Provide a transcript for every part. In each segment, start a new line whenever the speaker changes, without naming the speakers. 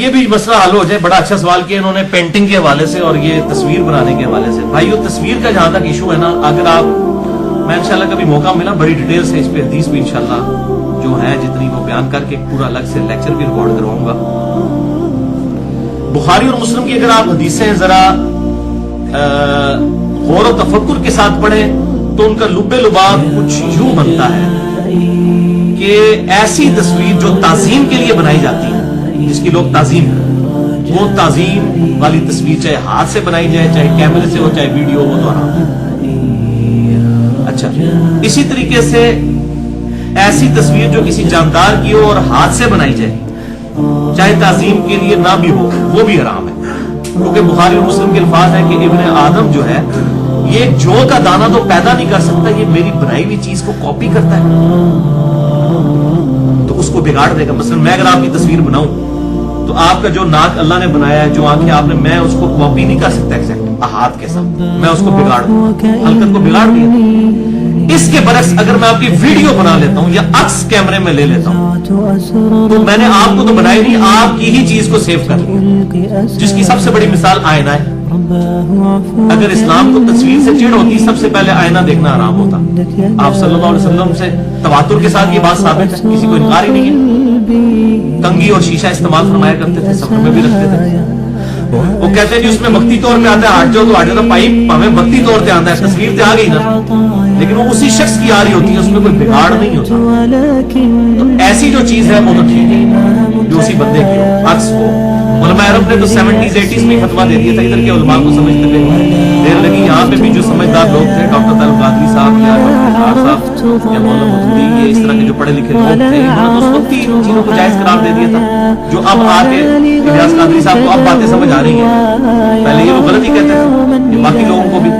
یہ بھی مسئلہ حل ہو جائے. بڑا اچھا سوال کیا انہوں نے پینٹنگ کے حوالے سے اور یہ تصویر بنانے کے حوالے سے. بھائیو تصویر کا جہاں تک ایشو ہے نا, اگر آپ, میں انشاءاللہ کبھی موقع ملا بڑی ڈیٹیل سے اس پہ حدیث بھی انشاءاللہ جو ہے جتنی وہ بیان کر کے پورا الگ سے لیکچر بھی ریکارڈ کرواؤں گا. بخاری اور مسلم کی اگر آپ حدیثیں ذرا غور و تفکر کے ساتھ پڑھیں تو ان کا لب لباب کچھ یوں بنتا ہے کہ ایسی تصویر جو تعظیم کے لیے بنائی جاتی ہے, جس کی لوگ تعظیم کریں, وہ تعظیم والی تصویر چاہے ہاتھ سے بنائی جائے, چاہے کیمرے سے ہو, چاہے ویڈیو ہو, تو حرام ہے. اچھا, اسی طریقے سے ایسی تصویر جو کسی جاندار کی ہو اور ہاتھ سے بنائی جائے, چاہے تعظیم کے لیے نہ بھی ہو, وہ بھی حرام ہے. کیونکہ بخاری اور مسلم کے الفاظ ہے کہ ابن آدم جو ہے یہ جو کا دانہ تو پیدا نہیں کر سکتا, یہ میری بنائی ہوئی چیز کو کاپی کرتا ہے تو اس کو بگاڑ دے گا. مثلا میں اگر آپ کی تصویر بناؤں تو آپ کا جو ناک اللہ نے بنایا ہے, جو آنکھیں آپ نے, میں اس کو کاپی نہیں کر سکتا ایگزیکٹ ہاتھ کے ساتھ, میں اس کو بگاڑ دوں, حرکت کو بگاڑ دیا. اس کے برعکس اگر میں آپ کی ویڈیو بنا لیتا ہوں یا عکس کیمرے میں لے لیتا ہوں تو میں نے آپ کو تو بنائی نہیں, آپ کی ہی چیز کو سیو کر لیا, جس کی سب سے بڑی مثال آئینہ ہے. اگر اسلام کو تصویر سے چڑ ہوتی سب سے پہلے آئینہ دیکھنا حرام ہوتا. آپ صلی اللہ علیہ وسلم سے تواتر کے ساتھ یہ بات ثابت ہے, کسی کو انکار ہی نہیں ہے. کنگھی اور شیشہ استعمال فرمایا کرتے تھے, سفر میں بھی رکھتے تھے. وہ کہتے ہیں جی اس میں وقتی طور پہ آتا ہے, ہٹ جاؤ تو ہٹ جاتا, پائپ ہمیں وقتی طور پہ آتا ہے, تصویر تو آ گئی نا, لیکن وہ اسی شخص کی آ رہی ہوتی ہے, اس میں کوئی بگاڑ نہیں ہوتا. تو ایسی جو چیز ہے وہ تو ٹھیک ہے جو اسی بندے کی ہو, عکس ہو. علماء عرب نے تو 70s 80s میں فتوا دے دیا تھا, ادھر کے علماء کو سمجھتے تھے دیر لگی. یہاں پہ بھی جو سمجھدار لوگ تھے, ڈاکٹر طارق قادری صاحب یا ڈاکٹر صاحب یا مولانا مودودی, یہ اس طرح کے جو پڑھے لکھے لوگ تھے, انہوں نے اس وقت ہی چیزوں کو جائز قرار دے دیا تھا جو اب آ کے الیاس قادری صاحب کو اب باتیں سمجھ آ رہی ہیں. پہلے یہ وہ غلط ہی کہتے تھے, یہ باقی لوگوں کو بھی,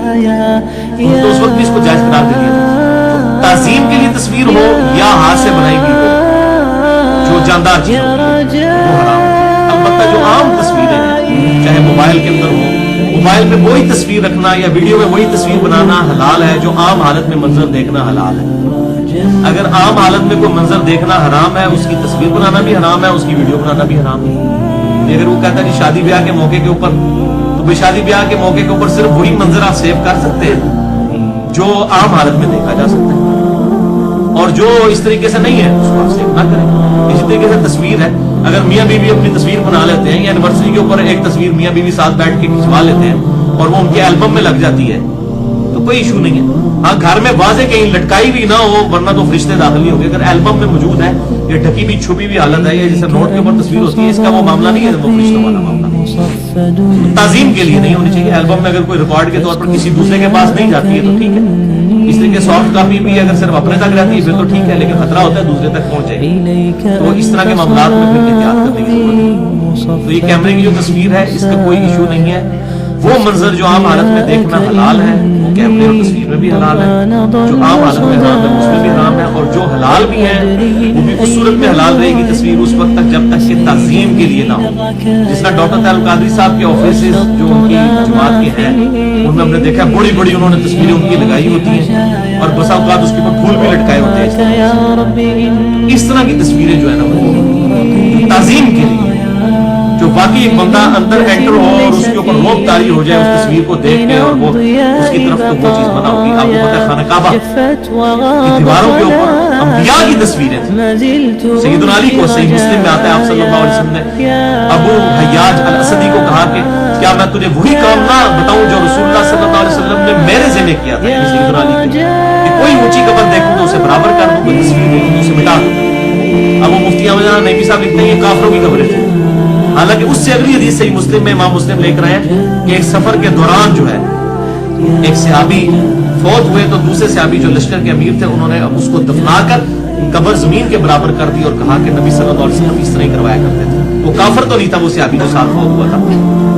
تو اس وقت بھی اس کو جائز قرار دے دیا تھا. تعظیم کے لیے تصویر ہو یا ہاتھ سے بنائی گئی ہو, جو جاندار چیز وہ حرام. البتہ جو عام تصویریں ہیں, چاہے موبائل کے اندر ہو, موبائل میں وہی تصویر رکھنا یا ویڈیو میں وہی تصویر بنانا حلال ہے جو عام حالت میں منظر دیکھنا حلال ہے. اگر عام حالت میں کوئی منظر دیکھنا حرام ہے, اس کی تصویر بنانا بھی حرام ہے, اس کی ویڈیو بنانا بھی حرام ہے. اگر وہ کہتا ہے کہ شادی بیاہ کے موقع کے اوپر, تو بے شادی بیاہ کے موقع کے اوپر صرف وہی منظر آپ سیو کر سکتے ہیں جو عام حالت میں دیکھا جا سکتا ہے, اور جو اس طریقے سے نہیں ہے اس کو آپ سیو نہ کریں. اسی طریقے سے تصویر ہے, اگر میاں بیوی اپنی تصویر بنا لیتے ہیں یا اینیورسری کے اوپر ایک تصویر میاں بیوی ساتھ بیٹھ کے کھنچوا لیتے ہیں اور وہ ان کے البم میں لگ جاتی ہے تو کوئی ایشو نہیں ہے. ہاں گھر میں واضح کہیں لٹکائی بھی نہ ہو, ورنہ تو فرشتے داخل نہیں ہو گے. اگر البم میں موجود ہے یا ڈھکی بھی چھپی بھی حالت ہے, یا جیسے نوٹ کے اوپر تصویر ہوتی ہے, اس کا وہ معاملہ نہیں ہے, وہ فرشتوں والا معاملہ نہیں. تعظیم کے لیے نہیں ہونی چاہیے. البم میں اگر کوئی ریکارڈ کے طور پر کسی دوسرے کے پاس نہیں جاتی ہے تو ٹھیک ہے. اس طرح کے سافٹ کاپی بھی اگر صرف اپنے تک رہتی ہے پھر تو ٹھیک ہے, لیکن خطرہ ہوتا ہے دوسرے تک پہنچ جائے گی, تو اس طرح کے معاملات میں پھر احتیاط کرنے کی ضرورت ہے. تو یہ کیمرے کی جو تصویر ہے اس کا کوئی ایشو نہیں ہے. وہ منظر جو عام حالت میں دیکھنا حلال ہے وہ کیمرے اور تصویر میں بھی حلال ہے, جو عام حالت میں حرام ہے اس میں بھی حرام ہے, اور جو حلال بھی ہے وہ بھی اس صورت میں حلال رہے گی تصویر اس وقت تک جب تک کہ تعظیم کے لیے نہ ہو. جس طرح ڈاکٹر طارق قادری صاحب کے آفیسز جو ان کی جماعت کے ہیں ان میں ہم نے دیکھا بڑی بڑی انہوں نے تصویریں ان کی لگائی ہوتی ہیں اور بسا اوقات اس کے اوپر پھول بھی لٹکائے ہوتے ہیں. اس طرح کی تصویریں جو ہے نا وہ تعظیم کے لیے, جو باقی ایک بندہ اندر انٹر ہو اور اس کے اوپر روب طاری ہو جائے اس تصویر کو دیکھ کے اور وہ اس کی طرف تو وہ چیز بنا ہوگی. آپ کو پتہ ہے خانہ کعبہ کی دیواروں کے اوپر انبیاء کی تصویریں تھیں. سیدنا علی کو صحیح مسلم میں آتا ہے آپ صلی اللہ علیہ وسلم نے ابو حیاج الاسدی کو کہا کہ کیا میں تجھے وہی کام نہ بتاؤں جو رسول اللہ صلی اللہ علیہ وسلم نے میرے ذمہ کیا تھا, سیدنا علی کہ کوئی اونچی قبر دیکھوں تو اسے برابر کر دوں, کوئی تصویر دیکھوں تو اسے مٹا دوں. اب وہ مفتی احمد نعیمی صاحب لکھتے ہیں یہ کافروں کی قبریں تھیں. حالانکہ اس سے اگلی حدیث صحیح مسلم میں امام مسلم لے کر آئے کہ ایک سفر کے دوران جو ہے ایک صحابی فوت ہوئے تو دوسرے صحابی جو لشکر کے امیر تھے انہوں نے اس کو دفنا کر قبر زمین کے برابر کر دی اور کہا کہ نبی صلی اللہ علیہ وسلم اس طرح ہی کروایا کرتے تھے. وہ کافر تو نہیں تھا, وہ صحابی جو ساتھ فوت ہوا تھا,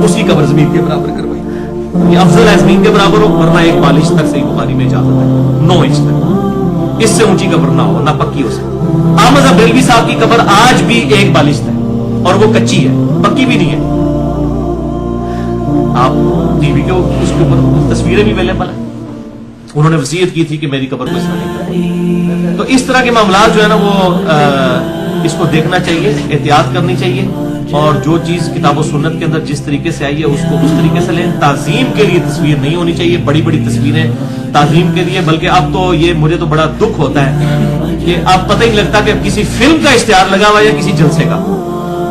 اس کی قبر زمین کے برابر کروائی. یہ افضل ہے زمین کے برابر ہو, ورنہ 1 بالش تک صحیح بخاری میں اجازت ہے 9 انچ تک, اس سے اونچی قبر نہ ہو, نہ پکی ہو سکے. احمد بریلوی صاحب کی قبر آج بھی 1 بالش تک اور وہ کچی ہے, پکی بھی نہیں ہے. آپ ٹی وی کے اس کے اوپر تصویریں بھی اویلیبل ہیں. انہوں نے وصیت کی تھی کہ میری قبر کو اس طرح نہیں کرنا. تو اس طرح کے معاملات جو ہے نا وہ اس کو دیکھنا چاہیے, احتیاط کرنی چاہیے. اور جو چیز کتاب و سنت کے اندر جس طریقے سے آئی ہے اس کو اس طریقے سے لیں. تعظیم کے لیے تصویر نہیں ہونی چاہیے, بڑی بڑی تصویریں تعظیم کے لیے. بلکہ اب تو یہ مجھے تو بڑا دکھ ہوتا ہے کہ اب پتہ ہی نہیں لگتا کہ اب کسی فلم کا اشتہار لگا ہوا یا کسی جلسے کا.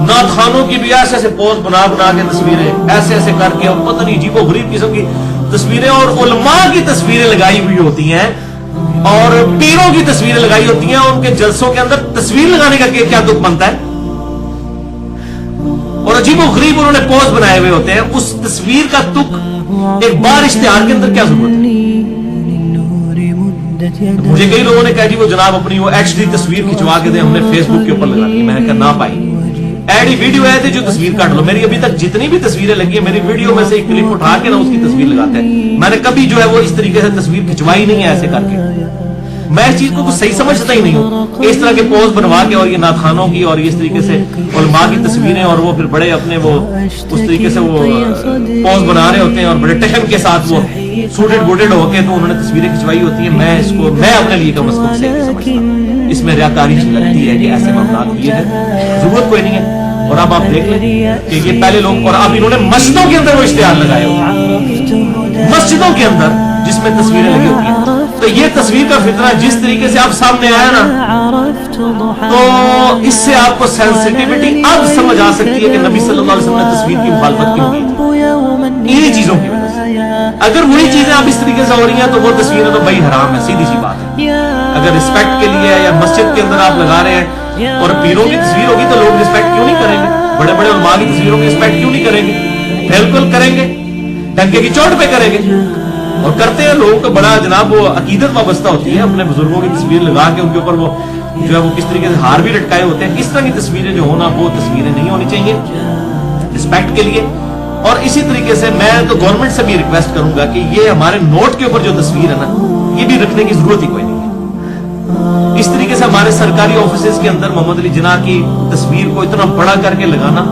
نعت خانوں کی بھی ایسے ایسے پوز بنا بنا کے تصویریں ایسے ایسے کر کے, اور پتہ نہیں عجیب و غریب قسم کی تصویریں, اور علماء کی تصویریں لگائی ہوئی ہوتی ہیں اور پیروں کی تصویریں لگائی ہوتی ہیں. ان کے جلسوں کے اندر تصویر لگانے کا کیا دکھ بنتا ہے, اور عجیب و غریب انہوں نے پوز بنائے ہوئے ہوتے ہیں. اس تصویر کا دکھ ایک بار اشتہار کے اندر کیا ضرورت ہے؟ مجھے کئی لوگوں نے کہا جی وہ جناب اپنی وہ ایچ ڈی تصویر کھنچوا کے دیں, ہم نے فیس بک کے اوپر لگا دی. میں نے کہا نہ پائی, ایڈی ویڈیو ہے جو تصویر کاٹ لو. میری ابھی تک جتنی بھی تصویریں لگی ہیں میری ویڈیو میں سے ایک کلپ اٹھا کے نا اس کی تصویر لگاتے ہیں. میں نے کبھی جو ہے وہ اس طریقے سے تصویر کھنچوائی نہیں ہے ایسے کر کے. میں اس چیز کو کچھ صحیح سمجھتا ہی نہیں ہوں. اس طرح کے پوز بنوا کے اور یہ ناتخانوں کی اور اس طریقے سے علماء کی تصویریں, اور وہ پھر بڑے اپنے وہ اس طریقے سے وہ پوز بنا رہے ہوتے ہیں اور بڑے ٹیکن کے ساتھ وہ سوٹڈ بوٹڈ ہو کے تو انہوں نے تصویریں کھنچوائی ہوتی ہیں. میں اپنے لیے کم از کم صحیح نہیں سمجھتا. اس میں ریاکاری لگتی ہے کہ ایسے معاملات یہ ہے, ضرورت کوئی نہیں ہے. اور اب آپ دیکھ لیں کہ یہ پہلے لوگ, اور اب انہوں نے مسجدوں کے اندر وہ اشتہار لگائے ہوتے, مسجدوں کے اندر جس میں تصویریں لگی ہوتی ہیں. تو یہ تصویر کا فتنہ جس طریقے سے آپ سامنے آیا نا, تو اس سے آپ کو سینسٹیوٹی اب سمجھ آ سکتی ہے کہ نبی صلی اللہ علیہ وسلم نے تصویر کی مخالفت کیوں کی, انہی چیزوں کی وجہ سے. اگر وہی چیزیں آپ اس طریقے سے ہو رہی ہیں تو وہ تصویریں تو بھائی حرام ہے, سیدھی سی بات ہے. اگر رسپیکٹ کے لیے یا مسجد کے اندر آپ لگا رہے ہیں اور پیروں کی تصویر ہوگی تو لوگ رسپیکٹ کیوں نہیں کریں گے؟ بڑے بڑے علماء کی تصویروں کی رسپیکٹ کیوں نہیں کریں گے؟ بالکل کریں گے, ڈنکے کی چوٹ پہ کریں گے. اور کرتے ہیں لوگوں کو بڑا جناب وہ عقیدت وابستہ ہوتی ہے, اپنے بزرگوں کی تصویر لگا کے ان کے اوپر وہ جو ہے وہ کس طریقے سے ہار بھی لٹکائے ہوتے ہیں. اس طرح کی تصویریں جو ہونا وہ تصویریں نہیں ہونی چاہیے رسپیکٹ کے لیے. اور اسی طریقے سے میں تو گورنمنٹ سے بھی ریکویسٹ کروں گا کہ یہ ہمارے نوٹ کے اوپر جو تصویر ہے نا یہ بھی رکھنے کی ضرورت ہی کوئی نہیں ہے. اس طریقے سے ہمارے سرکاری آفیسز کے اندر محمد علی جناح کی تصویر کو اتنا بڑا کر کے لگانا,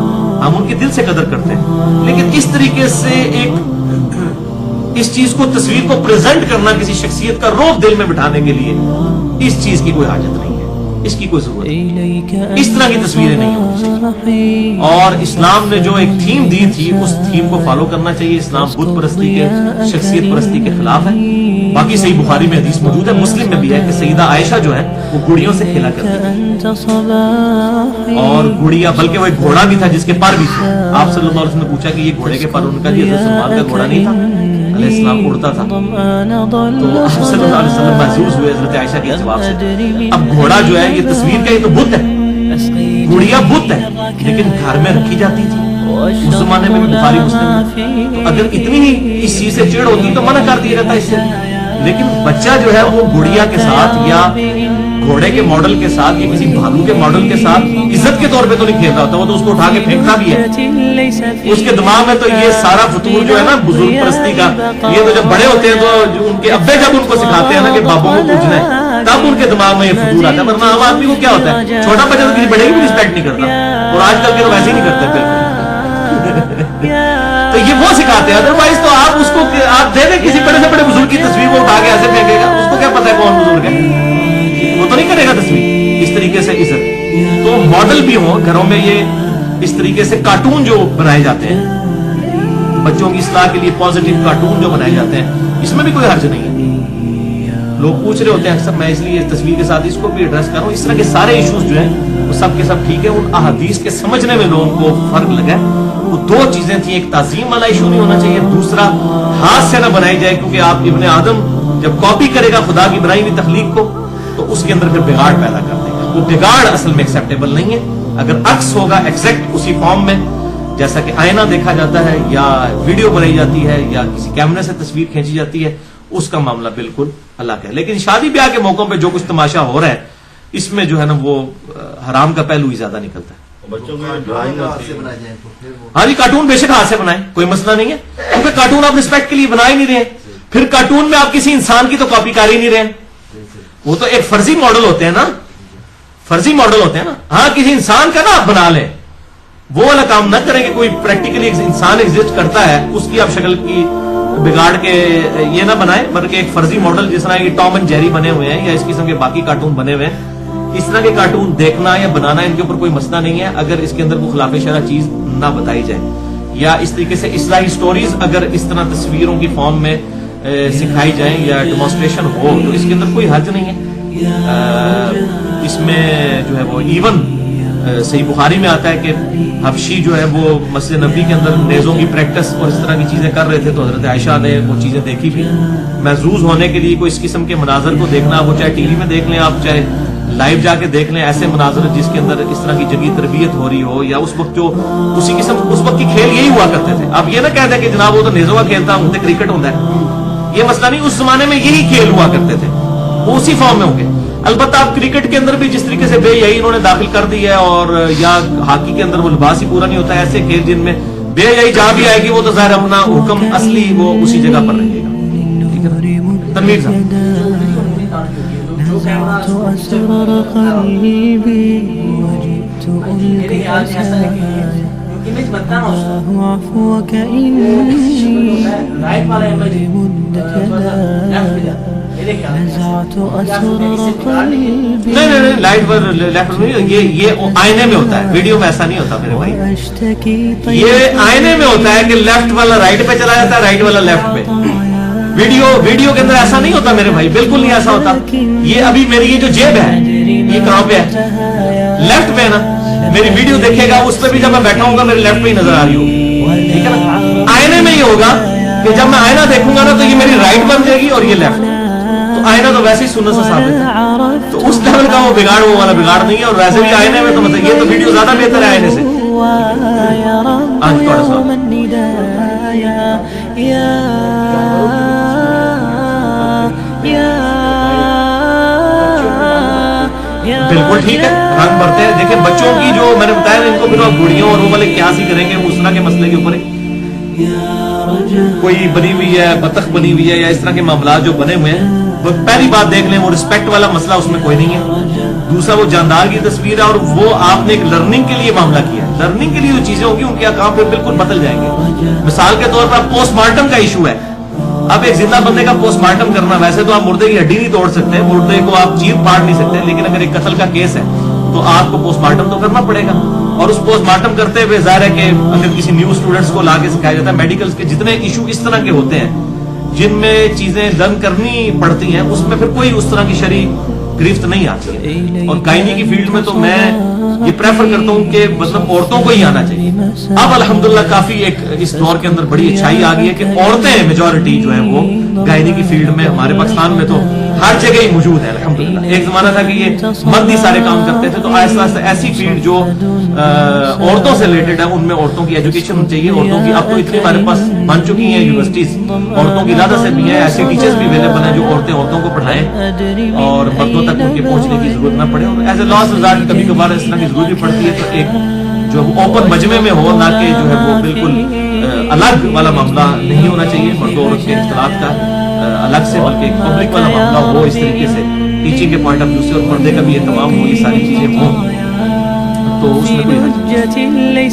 ہم ان کی دل سے قدر کرتے ہیں, لیکن اس طریقے سے ایک اس چیز کو تصویر کو پریزنٹ کرنا کسی شخصیت کا روح دل میں بٹھانے کے لیے, اس چیز کی کوئی حاجت نہیں ہے, اس کی کوئی ضرورت نہیں. اس طرح کی تصویریں نہیں ہونی چاہیے. اور اسلام نے جو ایک تھیم دی تھی اس تھیم کو فالو کرنا چاہیے. اسلام بت پرستی کے, شخصیت پرستی کے خلاف ہے. باقی صحیح بخاری میں حدیث موجود ہے, مسلم میں بھی ہے کہ سیدہ عائشہ جو ہے وہ گڑیوں سے کھیلا کرتی تھی, اور گڑیا بلکہ وہ ایک گھوڑا بھی تھا جس کے پر بھی تھے. آپ صلی اللہ علیہ وسلم نے پوچھا کہ یہ گھوڑے کے پر, ان کا جی حضرت سلمان کا گھوڑا نہیں تھا, علیہ السلام اڑتا تھا. تو آپ صلی اللہ علیہ وسلم محظوظ ہوئے حضرت عائشہ کے جواب سے. اب گھوڑا جو ہے یہ تصویر کا, یہ تو بت ہے, گڑیا بت ہے, لیکن گھر میں رکھی جاتی تھی اس زمانے میں بخاری مسلم. تو اگر اتنی ہی اس چیز سے چڑ ہوتی تو منع کر دیا جاتا اس سے. لیکن بچہ جو ہے وہ گڑیا کے ساتھ یا گھوڑے کے ماڈل کے ساتھ یا کسی بھالو کے ماڈل کے ساتھ عزت کے طور پہ تو نہیں کھیلتا ہوتا, وہ تو اس کو اٹھا کے پھینکتا بھی ہے. اس کے دماغ میں تو یہ سارا فطور جو ہے نا بزرگ پرستی کا, یہ تو جب بڑے ہوتے ہیں تو جو ان کے ابے جب ان کو سکھاتے ہیں نا کہ بابوں کو پوچھنا ہے تب ان کے دماغ میں یہ فطور آتا ہے. ورنہ عام آدمی کو کیا ہوتا ہے, چھوٹا بچہ تو کسی بڑے کی بھی رسپیکٹ نہیں کرتا, اور آج کل کے تو ویسے ہی نہیں کرتے بالکل. تو یہ وہ سکھاتے ہیں. ادروائز تو آپ اس کو آپ دے دیں کسی بڑے سے بڑے بزرگ کی تصویر کو اٹھا کے ایسے پھینکے گا, اس کو کیا پتا ہے کون بزرگ ہے, وہ تو نہیں کرے گا تصویر اس طریقے سے عزت. تو ماڈل بھی ہوں گھروں میں, یہ اس طریقے سے کارٹون جو بنائے جاتے ہیں بچوں کی اصلاح کے لیے, پازیٹیو کارٹون جو بنائے جاتے ہیں, اس میں بھی کوئی حرج نہیں ہے. لوگ پوچھ رہے ہوتے ہیں اکثر, میں اس لیے تصویر کے ساتھ اس کو بھی ایڈریس کر رہا ہوں. اس طرح کے سارے ایشوز جو ہیں وہ سب کے سب ٹھیک ہے. ان احادیث کے سمجھنے میں لوگوں کو فرق لگا ہے. وہ دو چیزیں تھیں, ایک تعظیم والا ایشو نہیں ہونا چاہیے, دوسرا ہاتھ سے نہ بنائی جائے, کیونکہ آپ ابن آدم جب کاپی کرے گا خدا کی بنائی ہوئی تخلیق کو تو اس کے اندر پھر بگاڑ پیدا کر دے گا. وہ بگاڑ اصل میں ایکسیپٹیبل نہیں ہے. اگر عکس ہوگا ایگزیکٹ اسی فارم میں جیسا کہ آئینہ دیکھا جاتا ہے یا ویڈیو بنائی جاتی ہے یا کسی کیمرے سے تصویر کھینچی جاتی ہے, اس کا معاملہ بالکل الگ ہے. لیکن شادی بیاہ کے موقعوں پہ جو کچھ تماشا ہو رہا ہے اس میں جو ہے نا وہ حرام کا پہلو ہی زیادہ نکلتا ہے. ہاں جی, کارٹون بے شک ہاتھ سے بنائیں, کوئی مسئلہ نہیں ہے, کیونکہ کارٹون آپ رسپیکٹ کے لیے بنا ہی نہیں رہے. پھر کارٹون میں آپ کسی انسان کی تو کاپی کر ہی نہیں رہے, وہ تو ایک فرضی ماڈل ہوتے ہیں نا, فرضی ماڈل ہوتے ہیں نا. ہاں کسی انسان کا نا آپ بنا لیں, وہ والا کام نہ کریں کہ کوئی پریکٹیکلی انسان ایگزسٹ کرتا ہے اس کی آپ شکل کی بگاڑ کے یہ نہ بنائیں, بلکہ ایک فرضی ماڈل جس طرح یہ ٹام اینڈ جیری بنے ہوئے ہیں یا اس قسم کے باقی کارٹون بنے ہوئے ہیں, اس طرح کے کارٹون دیکھنا یا بنانا ان کے اوپر کوئی مسئلہ نہیں ہے، اگر اس کے اندر کوئی خلاف شرع چیز نہ بتائی جائے، یا اس طریقے سے اصلاحی سٹوریز اگر اس طرح تصویروں کی فارم میں سکھائی جائیں یا ڈیمونسٹریشن ہو تو اس کے اندر کوئی حرج نہیں ہے۔ اس میں جو ہے وہ ایون صحیح بخاری میں آتا ہے کہ حبشی جو ہے وہ مسجد نبوی کے اندر نیزوں کی پریکٹس اور اس طرح کی چیزیں کر رہے تھے، تو حضرت عائشہ نے وہ چیزیں دیکھی بھی۔ محظوظ ہونے کے لیے کوئی اس قسم کے مناظر کو دیکھنا، وہ چاہے ٹی وی میں دیکھ لیں آپ، چاہے لائیو جا کے دیکھ لیں، ایسے مناظر جس کے اندر اس طرح کی جنگی تربیت ہو رہی ہو، یا اس وقت جو اسی قسم اس وقت کی کھیل یہی ہوا کرتے تھے۔ اب یہ نہ کہتے کہ جناب وہ تو نیزوں کا کھیلتا ہوں کرکٹ ہوتا ہے، یہ مسئلہ نہیں، اس زمانے میں یہی کھیل ہوا کرتے تھے، وہ اسی فارم میں ہوں گے۔ البتہ اب کرکٹ کے اندر بھی جس طریقے سے بے یہی انہوں نے داخل کر دی ہے، اور یا ہاکی کے اندر وہ لباس ہی پورا نہیں ہوتا ہے، ایسے کھیل جن میں بے یہی جہاں بھی آئے گی وہ تو ظاہر اپنا حکم اصلی وہ اسی جگہ پر رہے گا۔ ٹھیک ہے تنویر صاحب، نہیں لائٹ پر لیفٹ نہیں، یہ آئینے میں ہوتا ہے، ویڈیو میں ایسا نہیں ہوتا میرے بھائی، یہ آئینے میں ہوتا ہے کہ لیفٹ والا رائٹ پہ چلا جاتا ہے، رائٹ والا لیفٹ پہ۔ ویڈیو کے اندر ایسا نہیں ہوتا میرے بھائی، بالکل نہیں ایسا ہوتا۔ یہ ابھی میری یہ جو جیب ہے یہ کہاں پہ ہے؟ لیفٹ پہ ہے نا، میری ویڈیو دیکھے گا اس پہ بھی جب میں بیٹھا ہوں گا میرے لیفٹ پہ ہی نظر آ رہی ہوگی، ٹھیک ہے نا۔ آئینے میں یہ ہوگا کہ جب میں آئینہ دیکھوں گا نا تو یہ میری رائٹ بن جائے گی اور یہ لیفٹ، تو آئینہ تو ویسے ہی سنت سے ثابت ہے، تو اس لیول کا وہ بگاڑ وہ والا بگاڑ نہیں ہے، اور ویسے بھی آئینے میں تو مطلب یہ تو ویڈیو زیادہ بہتر ہے آئینے سے۔ آج تھوڑا سا بالکل ٹھیک ہے، رنگ بھرتے ہیں۔ دیکھیں بچوں کی جو میں نے بتایا ان کو پھر آپ گڑیوں اور وہ والے کیا سی کریں گے اس طرح کے مسئلے کے اوپر، کوئی بنی ہوئی ہے بطخ بنی ہوئی ہے یا اس طرح کے معاملات جو بنے ہوئے ہیں، پہلی بات دیکھ لیں وہ رسپیکٹ والا مسئلہ اس میں کوئی نہیں ہے۔ دوسرا وہ جاندار کی تصویر ہے اور وہ آپ نے ایک لرننگ کے لیے معاملہ کیا ہے، لرننگ کے لیے جو چیزیں ہوگی ان کے کام پہ بالکل بدل جائیں گے۔ مثال کے طور پر پوسٹ مارٹم کا ایشو ہے، اب ایک زندہ بندے کا پوسٹ مارٹم کرنا، ویسے تو آپ مردے کی ہڈی نہیں توڑ سکتے، مردے کو آپ چیر پاڑ نہیں سکتے، لیکن اگر ایک قتل کا کیس ہے تو آپ کو پوسٹ مارٹم تو کرنا پڑے گا، اور اس پوسٹ مارٹم کرتے ہوئے ظاہر ہے کہ اگر کسی نیو اسٹوڈنٹس کو لا کے سکھایا جاتا ہے، میڈیکلز کے جتنے ایشو اس طرح کے ہوتے ہیں جن میں چیزیں لرن کرنی پڑتی ہیں، اس میں پھر کوئی اس طرح کی شرعی گرفت نہیں آتی ہے۔ اور گائنی کی فیلڈ میں تو میں یہ پریفر کرتا ہوں کہ مطلب عورتوں کو ہی آنا چاہیے۔ اب الحمدللہ کافی ایک اس دور کے اندر بڑی اچھائی آ گئی ہے کہ عورتیں میجورٹی جو ہے وہ گائنی کی فیلڈ میں ہمارے پاکستان میں تو ہر جگہ ہی موجود ہے الحمدللہ۔ ایک زمانہ تھا کہ یہ مرد ہی سارے کام کرتے تھے، تو آہستہ آہستہ ایسی فیلڈ جو عورتوں سے ریلیٹڈ ہے ان میں عورتوں کی ایجوکیشن ہونی چاہیے۔ عورتوں کی اب تو اتنی ہمارے پاس بن چکی ہیں یونیورسٹیز، عورتوں کی علیحدہ سے بھی ہیں، ایسے ٹیچرز بھی اویلیبل ہیں جو عورتوں کو پڑھائیں اور مردوں تک ان کے پہنچنے کی ضرورت نہ پڑے۔ اور ایز اے لاسٹ ریزارٹ کبھی کبھار اس طرح کی ضرورت بھی پڑتی ہے، تو ایک جو اوپن مجمع میں ہو، نہ کہ جو ہے وہ بالکل الگ والا معاملہ نہیں ہونا چاہیے مرد و عورت کے اختلاط کا الگ سے، بلکہ ایک پبلک والا معاملہ ہو اس طریقے سے ٹیچنگ کے پوائنٹ آف ویو سے، اور پردے کا بھی اہتمام ہو، یہ ساری چیزیں ہوں تو اس میں کوئی حرج نہیں۔